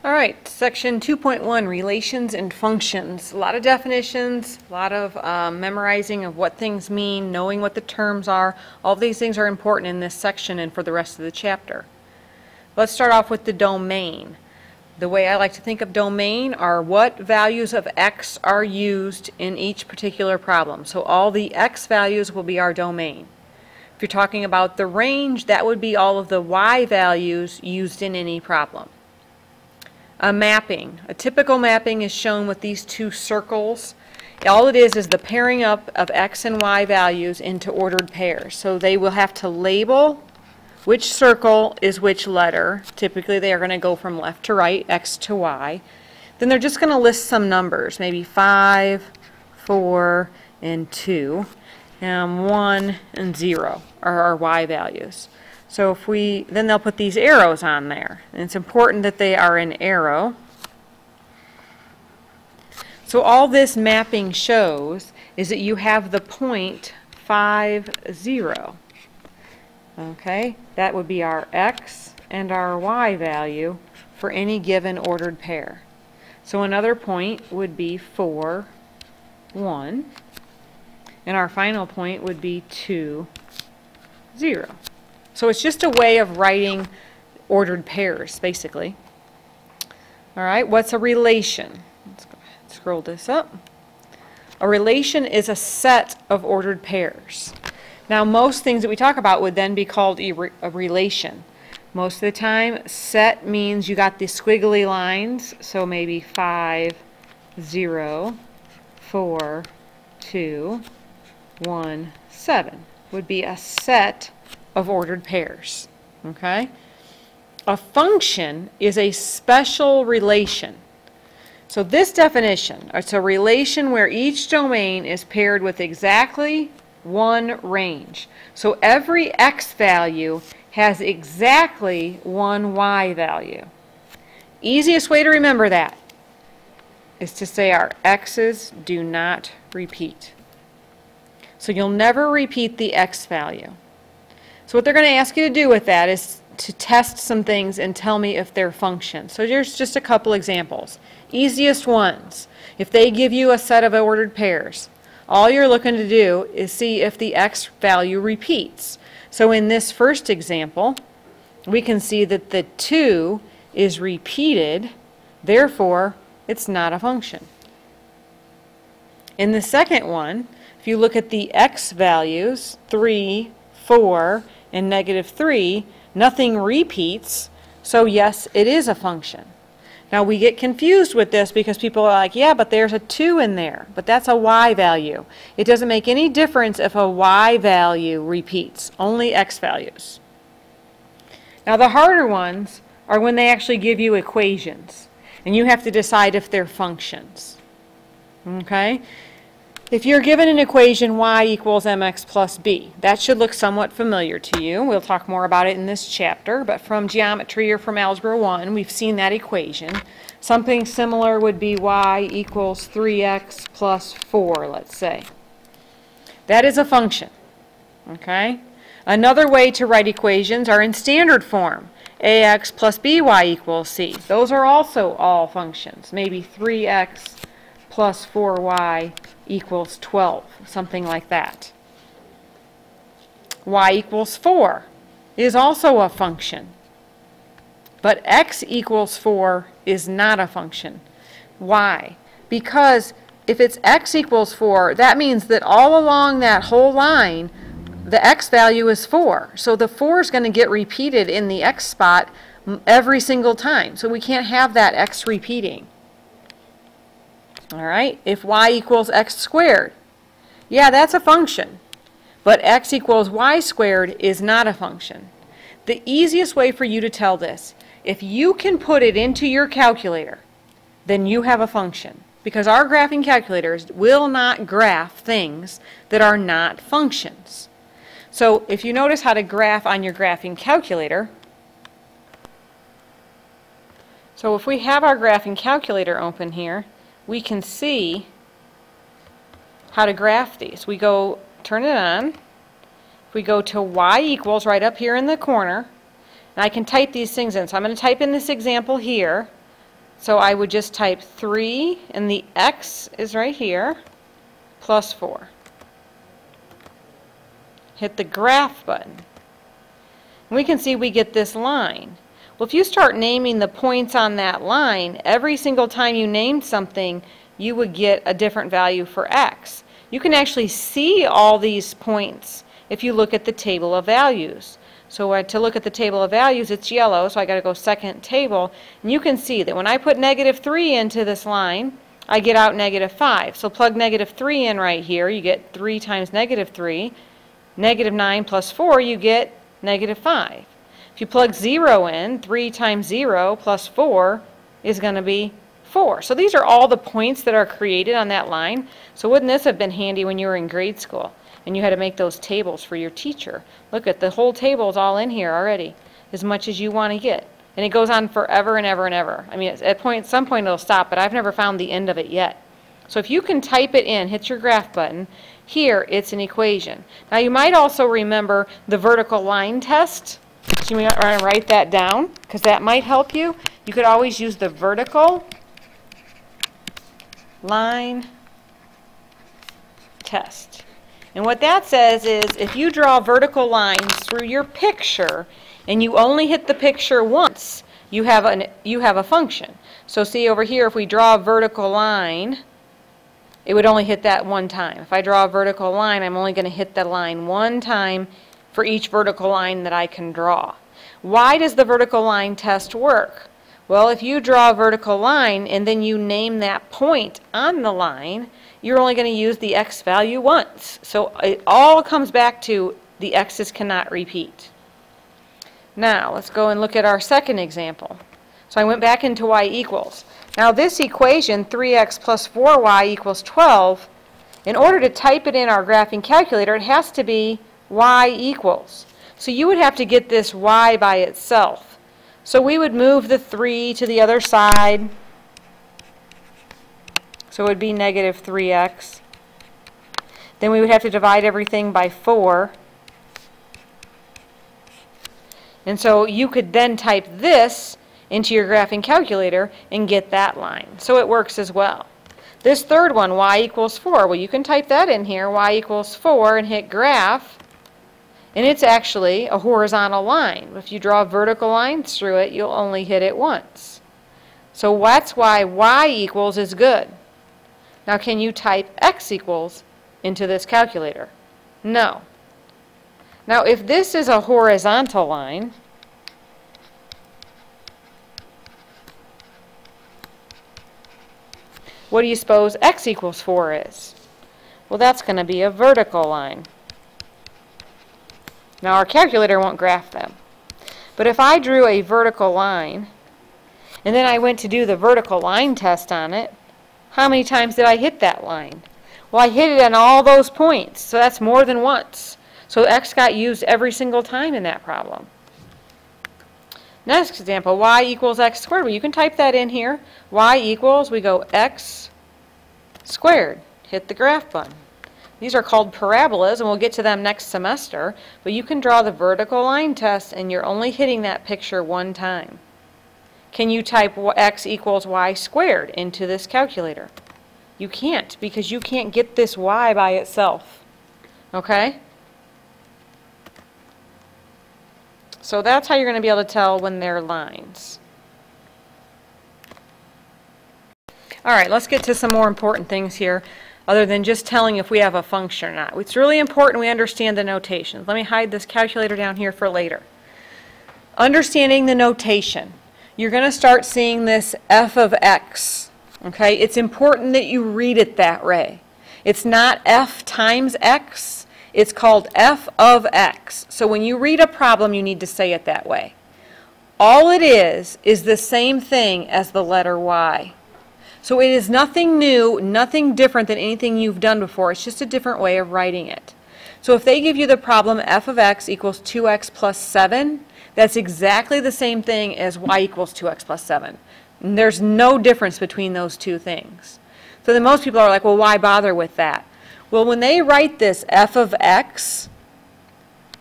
All right, section 2.1, relations and functions. A lot of definitions, a lot of memorizing of what things mean, knowing what the terms are. All of these things are important in this section and for the rest of the chapter. Let's start off with the domain. The way I like to think of domain are what values of x are used in each particular problem. So all the x values will be our domain. If you're talking about the range, that would be all of the y values used in any problem. A mapping. A typical mapping is shown with these two circles. All it is the pairing up of x and y values into ordered pairs. So they will have to label which circle is which letter. Typically they are going to go from left to right, x to y. Then they're just going to list some numbers, maybe 5, 4, and 2. And 1 and 0 are our y values. So then they'll put these arrows on there. And it's important that they are an arrow. So all this mapping shows is that you have the point 5, 0. Okay, that would be our x and our y value for any given ordered pair. So another point would be 4, 1. And our final point would be 2, 0. So it's just a way of writing ordered pairs, basically. All right, what's a relation? Let's go ahead and scroll this up. A relation is a set of ordered pairs. Now, most things that we talk about would then be called a relation. Most of the time, set means you got the squiggly lines, so maybe 5, 0, 4, 2, 1, 7 would be a set of ordered pairs. Okay? A function is a special relation. So this definition, it's a relation where each domain is paired with exactly one range. So every x value has exactly one y value. Easiest way to remember that is to say our x's do not repeat. So you'll never repeat the x value. So what they're going to ask you to do with that is to test some things and tell me if they're functions. So here's just a couple examples. Easiest ones. If they give you a set of ordered pairs, all you're looking to do is see if the x value repeats. So in this first example, we can see that the 2 is repeated, therefore it's not a function. In the second one, if you look at the x values, 3, 4, and -3, nothing repeats, so yes, it is a function. Now we get confused with this because people are like, yeah, but there's a 2 in there, but that's a y value. It doesn't make any difference if a y value repeats, only x values. Now the harder ones are when they actually give you equations, and you have to decide if they're functions. Okay? If you're given an equation y equals mx plus b, that should look somewhat familiar to you. We'll talk more about it in this chapter, but from geometry or from Algebra 1, we've seen that equation. Something similar would be y equals 3x plus 4, let's say. That is a function. Okay? Another way to write equations are in standard form. ax plus by equals c. Those are also all functions. Maybe 3x plus 4y equals 12, something like that. Y equals 4 is also a function. But x equals 4 is not a function. Why? Because if it's x equals 4, that means that all along that whole line, the x value is 4. So the 4 is going to get repeated in the x spot every single time. So we can't have that x repeating. All right, if y equals x squared, yeah, that's a function, but x equals y squared is not a function. The easiest way for you to tell this, if you can put it into your calculator, then you have a function, because our graphing calculators will not graph things that are not functions. So if you notice how to graph on your graphing calculator, so if we have our graphing calculator open here, we can see how to graph these. We go, turn it on, we go to y equals right up here in the corner, and I can type these things in. So I'm going to type in this example here, So I would just type 3, and the x is right here, plus 4. Hit the graph button. And we can see we get this line. Well, if you start naming the points on that line, every single time you named something, you would get a different value for x. You can actually see all these points if you look at the table of values. So to look at the table of values, it's yellow, so I got to go second table. And you can see that when I put -3 into this line, I get out -5. So plug -3 in right here, you get 3 times -3. -9 plus 4, you get -5. If you plug 0 in, 3 times 0 plus 4 is going to be 4. So these are all the points that are created on that line. So wouldn't this have been handy when you were in grade school and you had to make those tables for your teacher? Look at the whole table is all in here already, as much as you want to get. And it goes on forever and ever and ever. I mean, at some point it'll stop, but I've never found the end of it yet. So if you can type it in, hit your graph button, here it's an equation. Now you might also remember the vertical line test. So you might want to write that down, because that might help you. You could always use the vertical line test. And what that says is if you draw vertical lines through your picture and you only hit the picture once, you have a function. So see over here, if we draw a vertical line, it would only hit that one time. If I draw a vertical line, I'm only going to hit the line one time for each vertical line that I can draw. Why does the vertical line test work? Well, if you draw a vertical line and then you name that point on the line, you're only going to use the x value once. So it all comes back to the x's cannot repeat. Now, let's go and look at our second example. So I went back into y equals. Now this equation, 3x plus 4y equals 12, in order to type it in our graphing calculator, it has to be y equals. So you would have to get this y by itself. So we would move the 3 to the other side. So it would be -3x. Then we would have to divide everything by 4. And so you could then type this into your graphing calculator and get that line. So it works as well. This third one, y equals 4, well, you can type that in here, y equals 4, and hit graph, and it's actually a horizontal line. If you draw vertical lines through it, you'll only hit it once. So that's why y equals is good. Now, can you type x equals into this calculator? No. Now, if this is a horizontal line, what do you suppose x equals 4 is? Well, that's going to be a vertical line. Now, our calculator won't graph them. But if I drew a vertical line, and then I went to do the vertical line test on it, how many times did I hit that line? Well, I hit it on all those points, so that's more than once. So x got used every single time in that problem. Next example, y equals x squared. Well, you can type that in here. Y equals, we go x squared. Hit the graph button. These are called parabolas, and we'll get to them next semester. But you can draw the vertical line test, and you're only hitting that picture one time. Can you type x equals y squared into this calculator? You can't, because you can't get this y by itself. Okay? So that's how you're going to be able to tell when they're lines. All right, let's get to some more important things here, other than just telling if we have a function or not. It's really important we understand the notations. Let me hide this calculator down here for later. Understanding the notation. You're going to start seeing this f of x. Okay? It's important that you read it that way. It's not f times x. It's called f of x. So when you read a problem, you need to say it that way. All it is the same thing as the letter y. So it is nothing new, nothing different than anything you've done before. It's just a different way of writing it. So if they give you the problem f of x equals 2x plus 7, that's exactly the same thing as y equals 2x plus 7. And there's no difference between those two things. So then most people are like, well, why bother with that? Well, when they write this f of x,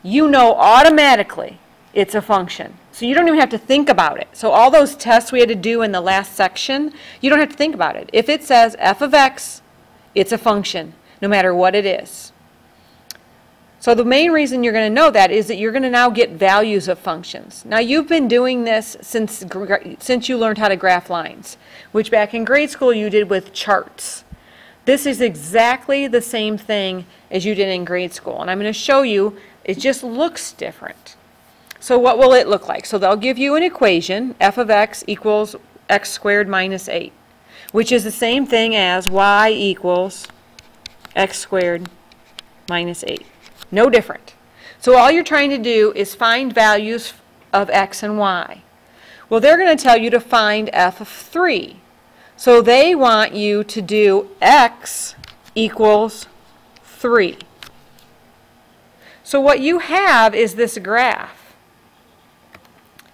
you know automatically it's a function. So you don't even have to think about it. So all those tests we had to do in the last section, you don't have to think about it. If it says f of x, it's a function, no matter what it is. So the main reason you're going to know that is that you're going to now get values of functions. Now you've been doing this since you learned how to graph lines, which back in grade school you did with charts. This is exactly the same thing as you did in grade school. And I'm going to show you, it just looks different. So what will it look like? So they'll give you an equation, f of x equals x squared minus 8, which is the same thing as y equals x squared minus 8. No different. So all you're trying to do is find values of x and y. Well, they're going to tell you to find f of 3. So they want you to do x equals 3. So what you have is this graph.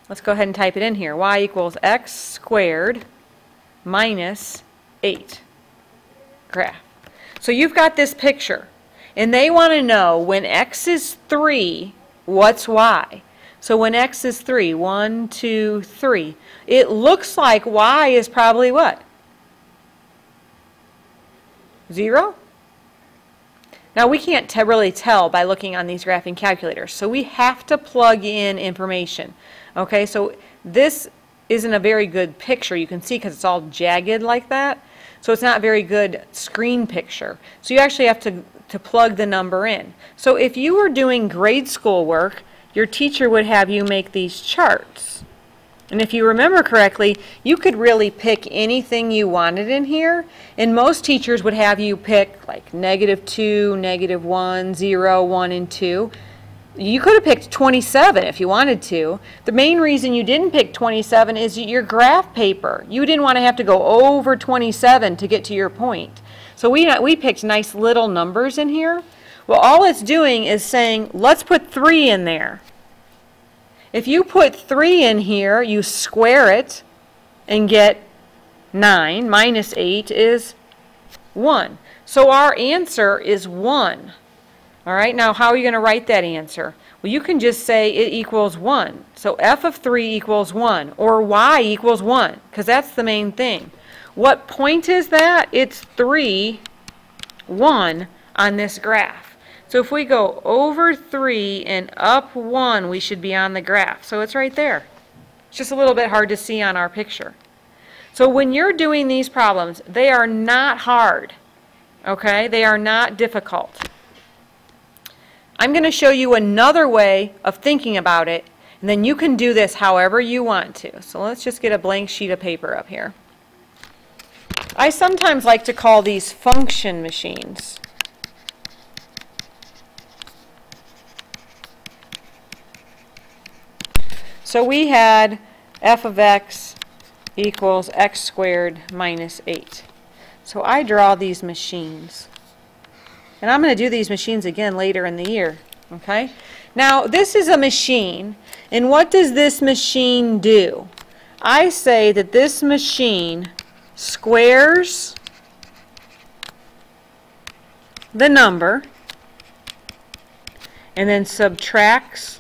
Let's go ahead and type it in here. Y equals x squared minus 8 graph. So you've got this picture. And they want to know when x is 3, what's y? So when x is 3, 1, 2, 3, it looks like y is probably what? 0? Now we can't really tell by looking on these graphing calculators, so we have to plug in information. Okay, so this isn't a very good picture, you can see, because it's all jagged like that. So it's not a very good screen picture. So you actually have to plug the number in. So if you were doing grade school work, your teacher would have you make these charts. And if you remember correctly, you could really pick anything you wanted in here. And most teachers would have you pick like -2, -1, 0, 1, and 2. You could have picked 27 if you wanted to. The main reason you didn't pick 27 is your graph paper. You didn't want to have to go over 27 to get to your point. So we picked nice little numbers in here. Well, all it's doing is saying, let's put 3 in there. If you put 3 in here, you square it and get 9. Minus 8 is 1. So our answer is 1. All right, now how are you going to write that answer? Well, you can just say it equals 1. So f of 3 equals 1, or y equals 1, because that's the main thing. What point is that? It's 3, 1 on this graph. So if we go over 3 and up 1, we should be on the graph. So it's right there. It's just a little bit hard to see on our picture. So when you're doing these problems, they are not hard. Okay? They are not difficult. I'm going to show you another way of thinking about it, and then you can do this however you want to. So let's just get a blank sheet of paper up here. I sometimes like to call these function machines. So we had f of x equals x squared minus 8. So I draw these machines. And I'm going to do these machines again later in the year. Okay? Now, this is a machine. And what does this machine do? I say that this machine squares the number and then subtracts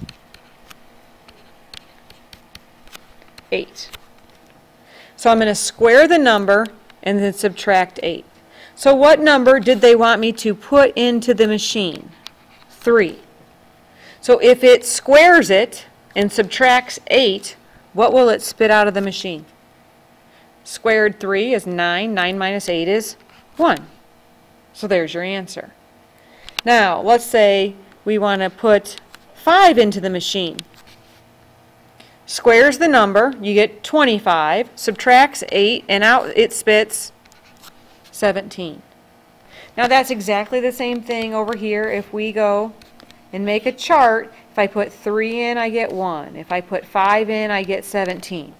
8. So I'm going to square the number and then subtract 8. So what number did they want me to put into the machine? 3. So if it squares it and subtracts 8, what will it spit out of the machine? Squared 3 is 9. 9 minus 8 is 1. So there's your answer. Now, let's say we want to put 5 into the machine. Squares the number, you get 25, subtracts 8, and out it spits 17. Now that's exactly the same thing over here. If we go and make a chart, if I put 3 in, I get 1. If I put 5 in, I get 17.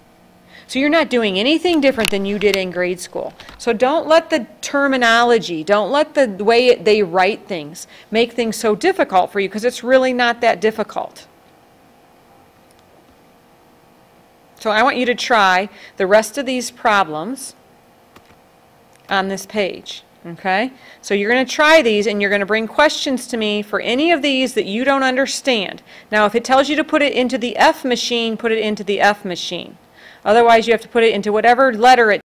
So you're not doing anything different than you did in grade school. So don't let the terminology, don't let the way they write things make things so difficult for you, because it's really not that difficult. So I want you to try the rest of these problems on this page. Okay, so you're going to try these and you're going to bring questions to me for any of these that you don't understand. Now, if it tells you to put it into the F machine, put it into the F machine. Otherwise, you have to put it into whatever letter it